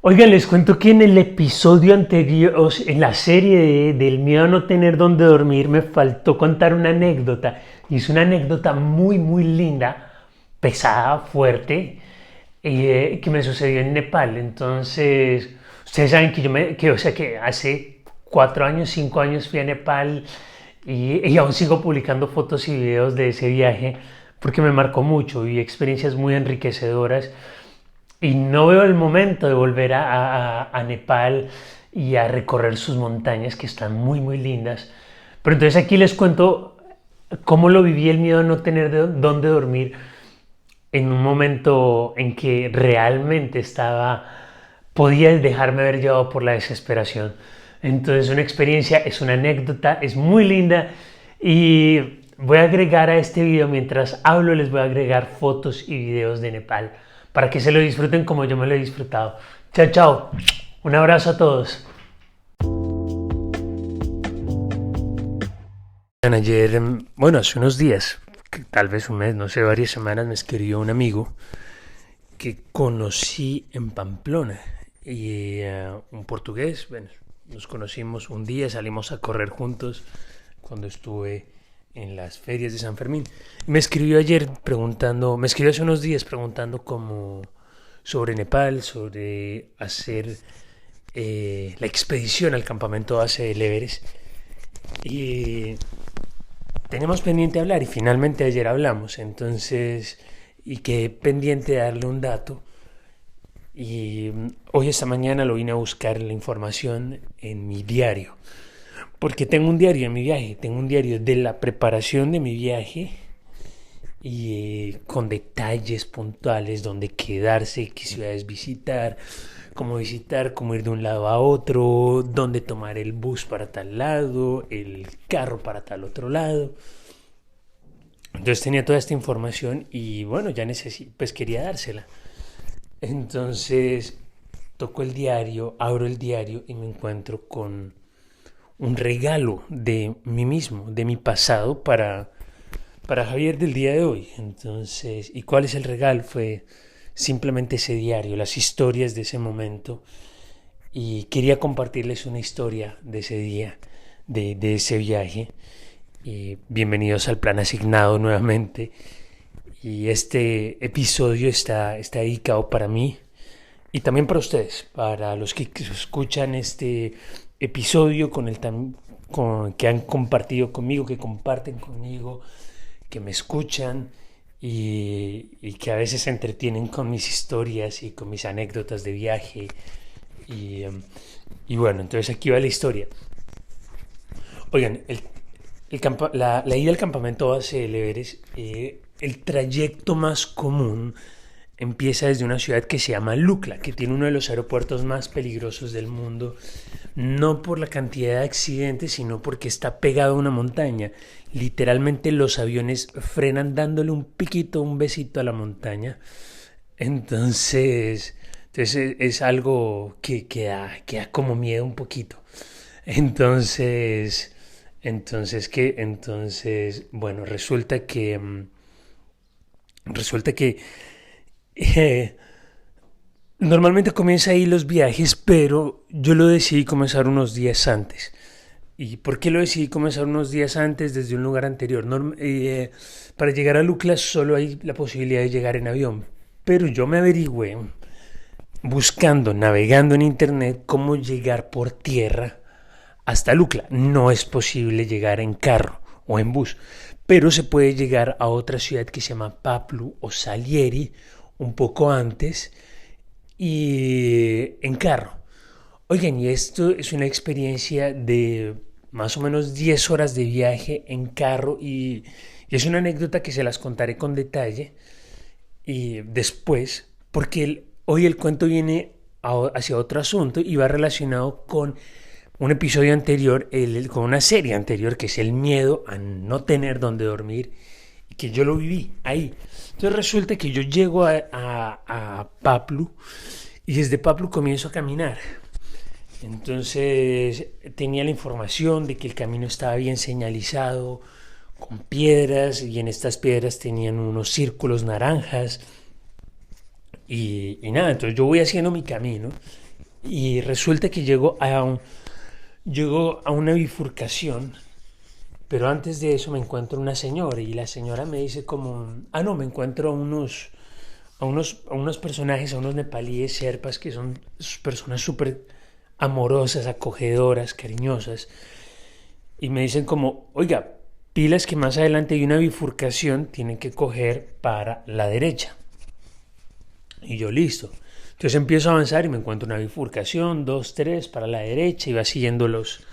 Oigan, les cuento que en el episodio anterior, en la serie del miedo a no tener dónde dormir, me faltó contar una anécdota. Y es una anécdota muy linda, pesada, fuerte, que me sucedió en Nepal. Entonces, ustedes saben que que hace 4 años, 5 años fui a Nepal y aún sigo publicando fotos y videos de ese viaje porque me marcó mucho y experiencias muy enriquecedoras. Y no veo el momento de volver a Nepal y a recorrer sus montañas que están muy lindas. Pero entonces aquí les cuento cómo lo viví el miedo a no tener dónde dormir en un momento en que realmente podía dejarme haber llevado por la desesperación. Entonces una experiencia, es una anécdota, es muy linda y voy a agregar a este video, mientras hablo les voy a agregar fotos y videos de Nepal para que se lo disfruten como yo me lo he disfrutado. Chao, chao. Un abrazo a todos. Ayer, bueno, hace unos días, tal vez un mes, no sé, varias semanas, me escribió un amigo que conocí en Pamplona y un portugués. Bueno, nos conocimos un día, salimos a correr juntos cuando estuve en las ferias de San Fermín. Me escribió me escribió hace unos días preguntando como sobre Nepal, sobre hacer la expedición al campamento base del Everest. Y teníamos pendiente hablar y finalmente ayer hablamos, entonces, y quedé pendiente de darle un dato. Y hoy esta mañana lo vine a buscar la información en mi diario, porque tengo un diario en mi viaje, tengo un diario de la preparación de mi viaje y con detalles puntuales, donde quedarse, qué ciudades visitar, cómo ir de un lado a otro, dónde tomar el bus para tal lado, el carro para tal otro lado. Entonces tenía toda esta información y bueno, pues quería dársela. Entonces toco el diario, abro el diario y me encuentro con un regalo de mí mismo, de mi pasado para Javier del día de hoy. Entonces, ¿y cuál es el regalo? Fue simplemente ese diario, las historias de ese momento. Y quería compartirles una historia de ese día, de ese viaje. Y bienvenidos al plan asignado nuevamente. Y este episodio está dedicado para mí y también para ustedes, para los que escuchan este episodio que han compartido conmigo, que comparten conmigo, que me escuchan y que a veces se entretienen con mis historias y con mis anécdotas de viaje. Y, y bueno, entonces aquí va la historia. Oigan, la ida al campamento base del Everest, el trayecto más común empieza desde una ciudad que se llama Lukla, que tiene uno de los aeropuertos más peligrosos del mundo, no por la cantidad de accidentes, sino porque está pegado a una montaña. Literalmente los aviones frenan dándole un piquito, un besito a la montaña. Entonces es algo que da como miedo un poquito. Entonces, bueno, resulta que eh, normalmente comienza ahí los viajes, pero yo lo decidí comenzar unos días antes. ¿Y por qué lo decidí comenzar unos días antes desde un lugar anterior? Para llegar a Lucla solo hay la posibilidad de llegar en avión, pero yo me averigüé buscando, navegando en internet, cómo llegar por tierra hasta Lucla. No es posible llegar en carro o en bus, pero se puede llegar a otra ciudad que se llama Paplu o Salieri un poco antes y en carro. Oigan, y esto es una experiencia de más o menos 10 horas de viaje en carro y es una anécdota que se las contaré con detalle y después, porque hoy el cuento viene hacia otro asunto y va relacionado con un episodio anterior, con una serie anterior, que es el miedo a no tener donde dormir, y que yo lo viví ahí. Entonces resulta que yo llego a Paplu y desde Paplu comienzo a caminar. Entonces tenía la información de que el camino estaba bien señalizado, con piedras, y en estas piedras tenían unos círculos naranjas. Y nada, entonces yo voy haciendo mi camino Y resulta que llego a una bifurcación, pero antes de eso me encuentro una señora y la señora me dice como, ah no, me encuentro a unos personajes, a unos nepalíes sherpas que son personas súper amorosas, acogedoras, cariñosas, y me dicen como, oiga, pilas que más adelante hay una bifurcación, tienen que coger para la derecha. Y yo listo. Entonces empiezo a avanzar y me encuentro una bifurcación, dos, tres, para la derecha, y va siguiendo los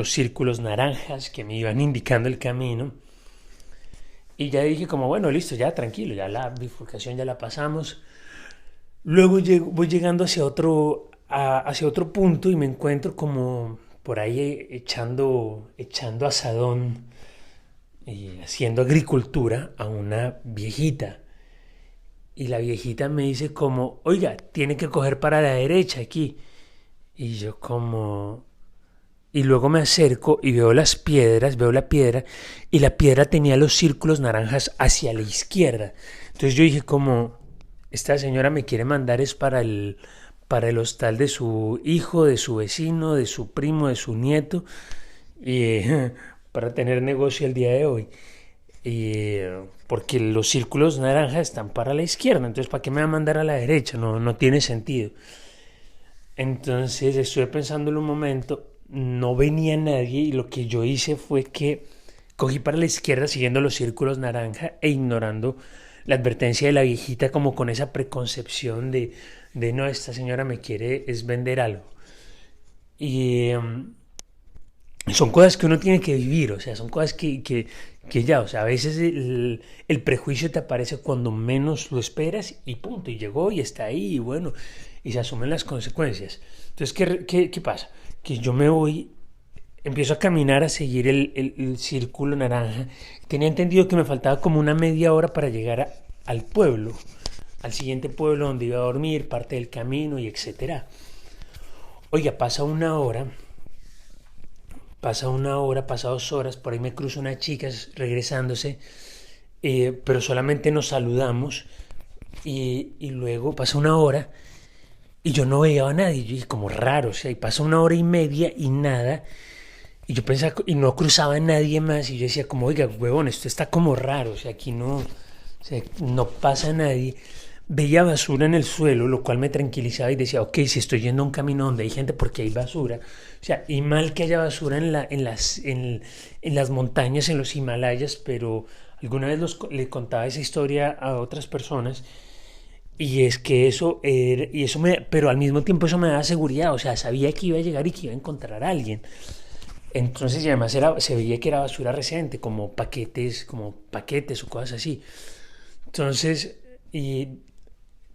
círculos naranjas que me iban indicando el camino. Y ya dije como, bueno, listo, ya tranquilo, ya la bifurcación ya la pasamos. Luego voy llegando hacia otro punto y me encuentro como por ahí echando asadón y haciendo agricultura a una viejita. Y la viejita me dice como, oiga, tiene que coger para la derecha aquí. Y yo como... Y luego me acerco y veo las piedras, veo la piedra, y la piedra tenía los círculos naranjas hacia la izquierda. Entonces yo dije como, esta señora me quiere mandar es para el hostal de su hijo, de su vecino, de su primo, de su nieto, y para tener negocio el día de hoy. Y, porque los círculos naranjas están para la izquierda, entonces ¿para qué me va a mandar a la derecha? No, no tiene sentido. Entonces estuve pensando en un momento, no venía nadie y lo que yo hice fue que cogí para la izquierda siguiendo los círculos naranja e ignorando la advertencia de la viejita como con esa preconcepción de no, esta señora me quiere es vender algo. Y son cosas que uno tiene que vivir, o sea, son cosas que ya, o sea, a veces el prejuicio te aparece cuando menos lo esperas y punto, y llegó y está ahí y bueno, y se asumen las consecuencias. Entonces, ¿qué pasa? Que yo me voy, empiezo a caminar a seguir el círculo naranja. Tenía entendido que me faltaba como una media hora para llegar al pueblo, al siguiente pueblo donde iba a dormir, parte del camino y etcétera. Oiga, pasa una hora, pasa 2 horas, por ahí me cruzo una chica regresándose, pero solamente nos saludamos y luego pasa una hora y yo no veía a nadie, yo dije como raro, o sea, y pasa una hora y media y nada, y yo pensaba, y no cruzaba a nadie más, y yo decía como, oiga, huevón, esto está como raro, o sea, aquí no, o sea, no pasa nadie. Veía basura en el suelo, lo cual me tranquilizaba y decía, ok, si estoy yendo a un camino donde hay gente, porque hay basura. O sea, y mal que haya basura en las montañas, en los Himalayas, pero alguna vez le contaba esa historia a otras personas y es que pero al mismo tiempo eso me daba seguridad, o sea, sabía que iba a llegar y que iba a encontrar a alguien. Entonces, y además se veía que era basura reciente, como paquetes o cosas así. Entonces, y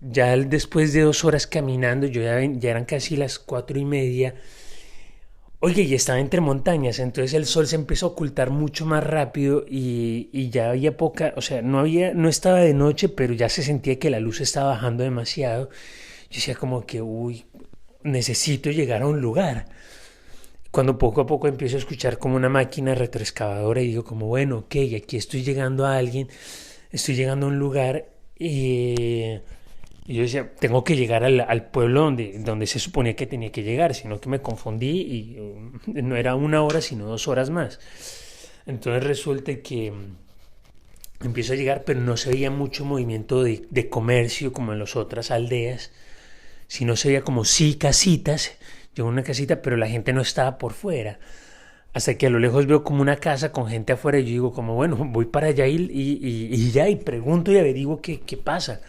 ya después de 2 horas caminando, ya eran casi las 4:30. Oye, y estaba entre montañas, entonces el sol se empezó a ocultar mucho más rápido y ya había poca, o sea, no estaba de noche, pero ya se sentía que la luz estaba bajando demasiado. Yo decía como que, uy, necesito llegar a un lugar. Cuando poco a poco empiezo a escuchar como una máquina retroexcavadora y digo como, bueno, ok, aquí estoy llegando a alguien, estoy llegando a un lugar y yo decía, tengo que llegar al pueblo donde se suponía que tenía que llegar, sino que me confundí y no era una hora, sino 2 horas más. Entonces resulta que empiezo a llegar, pero no se veía mucho movimiento de comercio como en las otras aldeas, sino se veía como sí casitas. Llegó una casita, pero la gente no estaba por fuera. Hasta que a lo lejos veo como una casa con gente afuera y yo digo como, bueno, voy para allá y ya, y pregunto y averiguo qué pasa.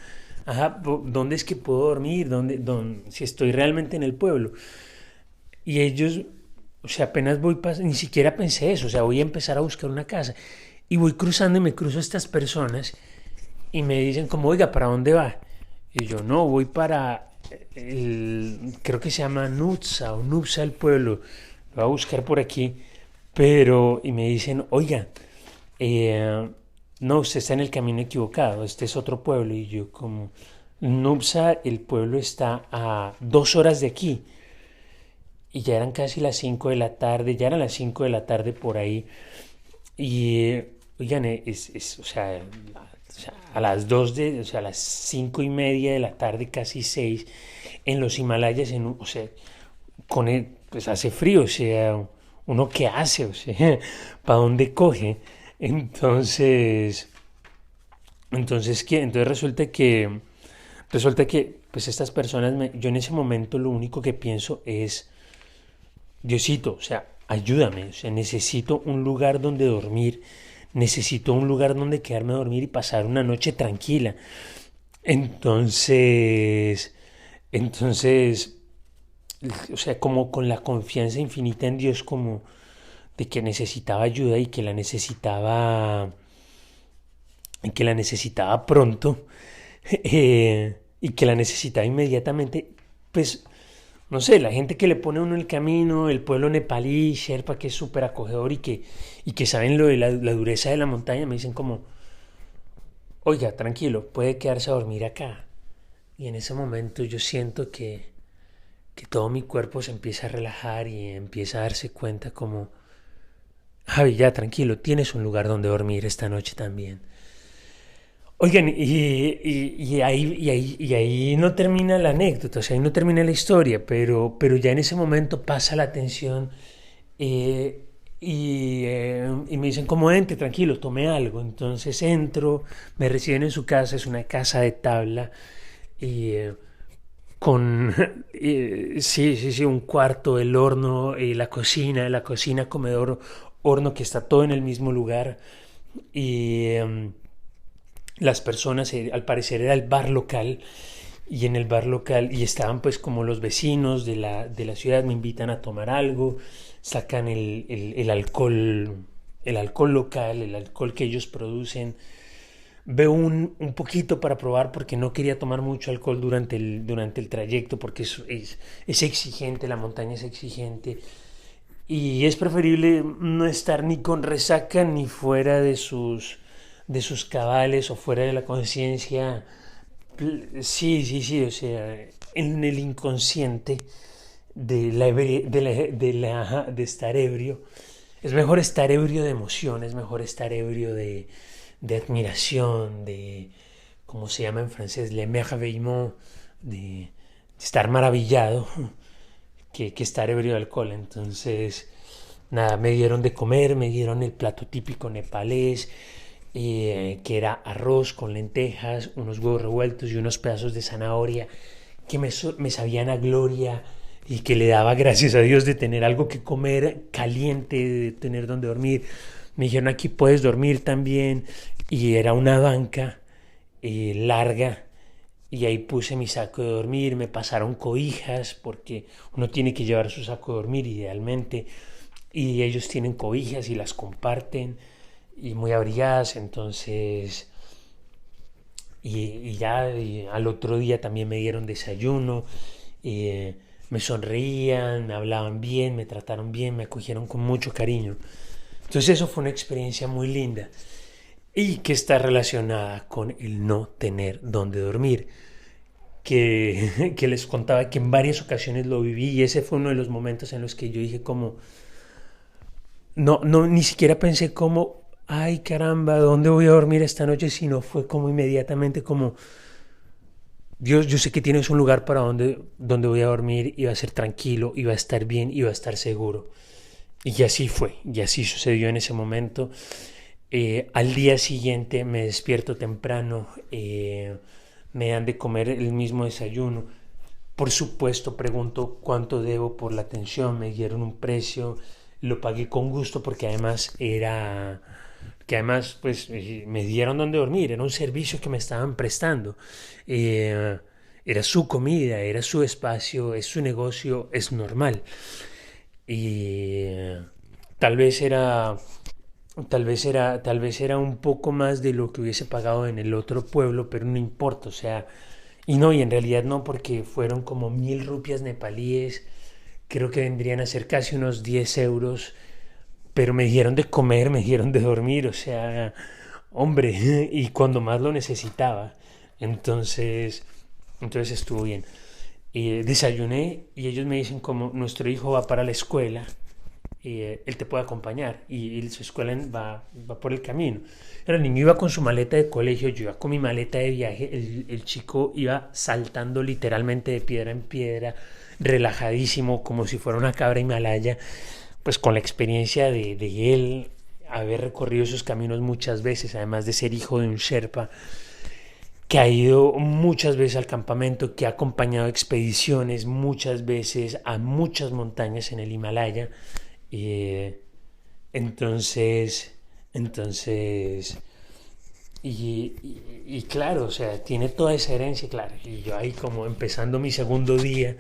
Ajá, ¿dónde es que puedo dormir? Si estoy realmente en el pueblo. Y ellos, o sea, apenas ni siquiera pensé eso, o sea, voy a empezar a buscar una casa. Y voy cruzando y me cruzo a estas personas y me dicen como, oiga, ¿para dónde va? Y yo, no, voy para creo que se llama Nupsa el pueblo. Lo voy a buscar por aquí. Pero, y me dicen, oiga, eh, no, usted está en el camino equivocado, este es otro pueblo. Y yo como, Nupsa, el pueblo está a 2 horas de aquí. Y ya eran casi las 5 de la tarde, ya eran las 5 de la tarde por ahí. Y, oigan, o sea, o sea, a las 2 de, o sea, a las 5:30 de la tarde, casi 6, en los Himalayas, o sea, pues hace frío, o sea, uno qué hace, o sea, ¿para dónde coge? Entonces, entonces resulta que, pues estas personas, yo en ese momento lo único que pienso es, Diosito, o sea, ayúdame, o sea, necesito un lugar donde dormir, necesito un lugar donde quedarme a dormir y pasar una noche tranquila. Entonces, entonces, o sea, como con la confianza infinita en Dios, como de que necesitaba ayuda y que la necesitaba pronto, y que la necesitaba inmediatamente, pues no sé, la gente que le pone a uno el camino, el pueblo nepalí, Sherpa, que es súper acogedor y que saben lo de la dureza de la montaña, me dicen como, oiga, tranquilo, puede quedarse a dormir acá. Y en ese momento yo siento que todo mi cuerpo se empieza a relajar y empieza a darse cuenta como, Javi, ya tranquilo, tienes un lugar donde dormir esta noche también. Oigan, y ahí no termina la anécdota, o sea, ahí no termina la historia, pero ya en ese momento pasa la tensión, y me dicen, como entre, tranquilo, tome algo. Entonces entro, me reciben en su casa, es una casa de tabla, y con, sí, sí, sí, un cuarto, el horno, la cocina, comedor, horno, que está todo en el mismo lugar. Y las personas, al parecer era el bar local, y en el bar local, y estaban pues como los vecinos de la ciudad, me invitan a tomar algo, sacan el alcohol local, el alcohol que ellos producen. Veo un poquito para probar porque no quería tomar mucho alcohol durante el trayecto, porque es exigente, la montaña es exigente, y es preferible no estar ni con resaca ni fuera de sus cabales o fuera de la conciencia. Sí, sí, sí, o sea, en el inconsciente de estar ebrio. Es mejor estar ebrio de emoción, es mejor estar ebrio de admiración, ¿cómo se llama en francés? L'émerveillement, de estar maravillado, que estar ebrio de alcohol. Entonces, nada, me dieron de comer, me dieron el plato típico nepalés, que era arroz con lentejas, unos huevos revueltos y unos pedazos de zanahoria, que me sabían a gloria, y que le daba gracias a Dios de tener algo que comer caliente, de tener donde dormir. Me dijeron, aquí puedes dormir también, y era una banca larga, y ahí puse mi saco de dormir, me pasaron cobijas, porque uno tiene que llevar su saco de dormir idealmente, y ellos tienen cobijas y las comparten, y muy abrigadas. Entonces, y ya al otro día también me dieron desayuno, eh, me sonreían, me hablaban bien, me trataron bien, me acogieron con mucho cariño. Entonces eso fue una experiencia muy linda, y que está relacionada con el no tener donde dormir, que les contaba que en varias ocasiones lo viví, y ese fue uno de los momentos en los que yo dije como, no, no, ni siquiera pensé como, ay caramba, ¿dónde voy a dormir esta noche? Sino fue como inmediatamente como, Dios, yo sé que tienes un lugar para donde voy a dormir, y va a ser tranquilo, y va a estar bien, y va a estar seguro. Y así fue, y así sucedió en ese momento. Al día siguiente me despierto temprano, me dan de comer el mismo desayuno. Por supuesto, pregunto cuánto debo por la atención, me dieron un precio, lo pagué con gusto, porque además pues me dieron donde dormir, era un servicio que me estaban prestando. Era su comida, era su espacio, es su negocio, es normal. Y tal vez era tal vez era un poco más de lo que hubiese pagado en el otro pueblo, pero no importa, o sea, y no, y en realidad no, porque fueron como 1.000 rupias nepalíes, creo que vendrían a ser casi unos 10 euros, pero me dieron de comer, me dieron de dormir, o sea, hombre, y cuando más lo necesitaba. Entonces, entonces estuvo bien. Desayuné, y ellos me dicen como, nuestro hijo va para la escuela, él te puede acompañar y su escuela va por el camino. El niño iba con su maleta de colegio, yo iba con mi maleta de viaje, el chico iba saltando literalmente de piedra en piedra, relajadísimo, como si fuera una cabra himalaya, pues con la experiencia de él haber recorrido esos caminos muchas veces, además de ser hijo de un Sherpa, que ha ido muchas veces al campamento, que ha acompañado expediciones muchas veces a muchas montañas en el Himalaya. Eh, entonces, entonces, y claro, o sea, tiene toda esa herencia, claro. Y yo ahí como empezando mi segundo día,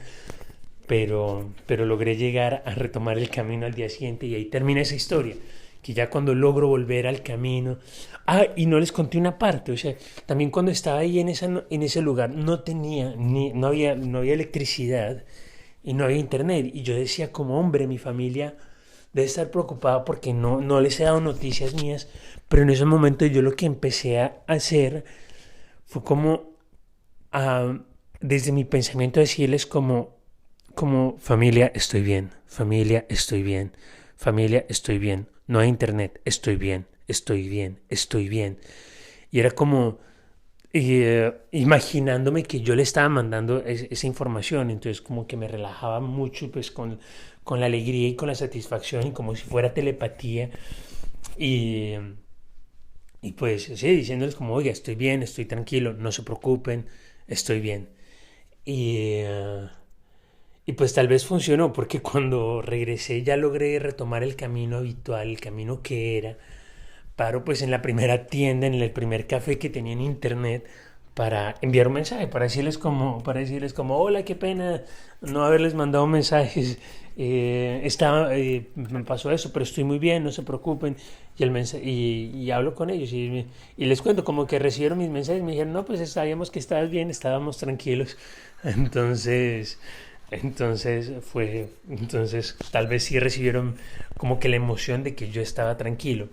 pero logré llegar a retomar el camino al día siguiente y ahí termina esa historia. Que ya cuando logro volver al camino. Ah, y no les conté una parte, o sea, también cuando estaba ahí en ese lugar no tenía, no había electricidad y no había internet. Y yo decía, como hombre, mi familia debe estar preocupada porque no les he dado noticias mías, pero en ese momento yo lo que empecé a hacer fue como a, desde mi pensamiento decirles como familia estoy bien, familia estoy bien, familia estoy bien, no hay internet, estoy bien, estoy bien, estoy bien. Y era como imaginándome que yo le estaba mandando esa información, entonces como que me relajaba mucho pues con la alegría y con la satisfacción y como si fuera telepatía y, y pues sí, diciéndoles como, oiga, estoy bien, estoy tranquilo, no se preocupen, estoy bien. Y, y pues tal vez funcionó porque cuando regresé ya logré retomar el camino habitual, el camino que era. Paro pues en la primera tienda, en el primer café que tenía en internet para enviar un mensaje, para decirles como, hola, qué pena no haberles mandado mensajes, me pasó eso, pero estoy muy bien, no se preocupen, y hablo con ellos y les cuento como que recibieron mis mensajes y me dijeron, no, pues sabíamos que estabas bien, estábamos tranquilos, entonces, entonces tal vez sí recibieron como que la emoción de que yo estaba tranquilo.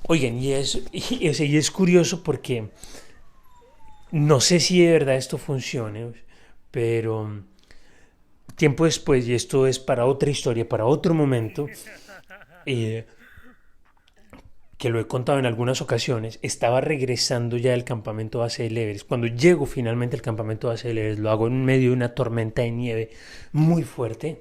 Oigan, y es curioso porque no sé si de verdad esto funcione, pero tiempo después, y esto es para otra historia, para otro momento, eh, que lo he contado en algunas ocasiones, estaba regresando ya del campamento base del Everest. Cuando llego finalmente al campamento base del Everest, lo hago en medio de una tormenta de nieve muy fuerte.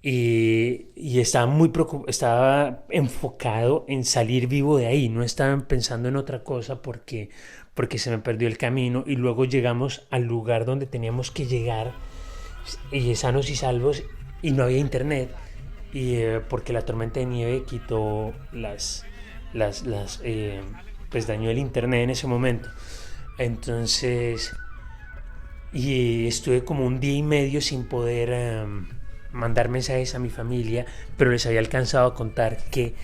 Y estaba enfocado en salir vivo de ahí, no estaba pensando en otra cosa porque se me perdió el camino y luego llegamos al lugar donde teníamos que llegar y sanos y salvos y no había internet porque la tormenta de nieve quitó pues dañó el internet en ese momento. Entonces y estuve como un día y medio sin poder mandar mensajes a mi familia, pero les había alcanzado a contar que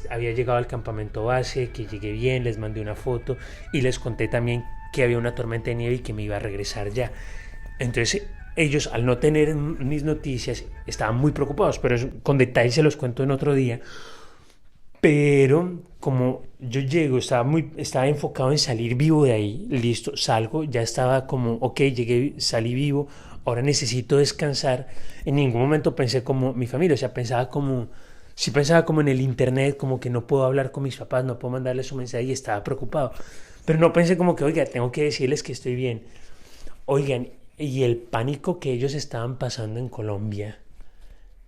había llegado al campamento base, que llegué bien, les mandé una foto y les conté también que había una tormenta de nieve y que me iba a regresar ya. Entonces ellos, al no tener mis noticias, estaban muy preocupados, pero eso, con detalle se los cuento en otro día. Pero como yo llego, estaba enfocado en salir vivo de ahí, listo, salgo, ya estaba como, ok, llegué, salí vivo, ahora necesito descansar. En ningún momento pensé como mi familia, o sea, sí pensaba como en el internet, como que no puedo hablar con mis papás, no puedo mandarles un mensaje y estaba preocupado. Pero no pensé como que, oiga, tengo que decirles que estoy bien. Oigan, y el pánico que ellos estaban pasando en Colombia,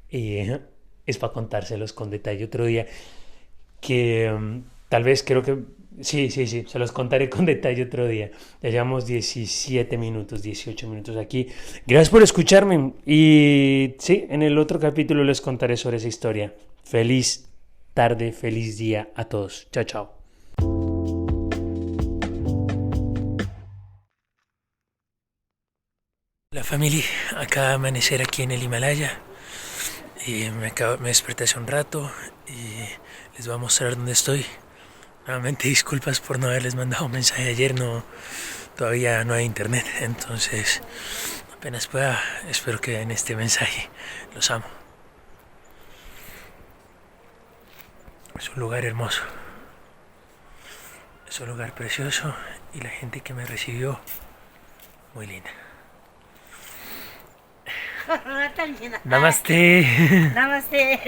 eh, es para contárselos con detalle otro día que tal vez creo que sí, sí, sí, se los contaré con detalle otro día. Ya llevamos 17 minutos, 18 minutos aquí. Gracias por escucharme y sí, en el otro capítulo les contaré sobre esa historia. Feliz tarde, feliz día a todos. Chao, chao. La familia acaba de amanecer aquí en el Himalaya y me desperté hace un rato y les voy a mostrar dónde estoy. Nuevamente disculpas por no haberles mandado un mensaje ayer, todavía no hay internet, entonces apenas pueda, espero que vean este mensaje. Los amo. Es un lugar hermoso, es un lugar precioso y la gente que me recibió, muy linda. Namaste. Namaste.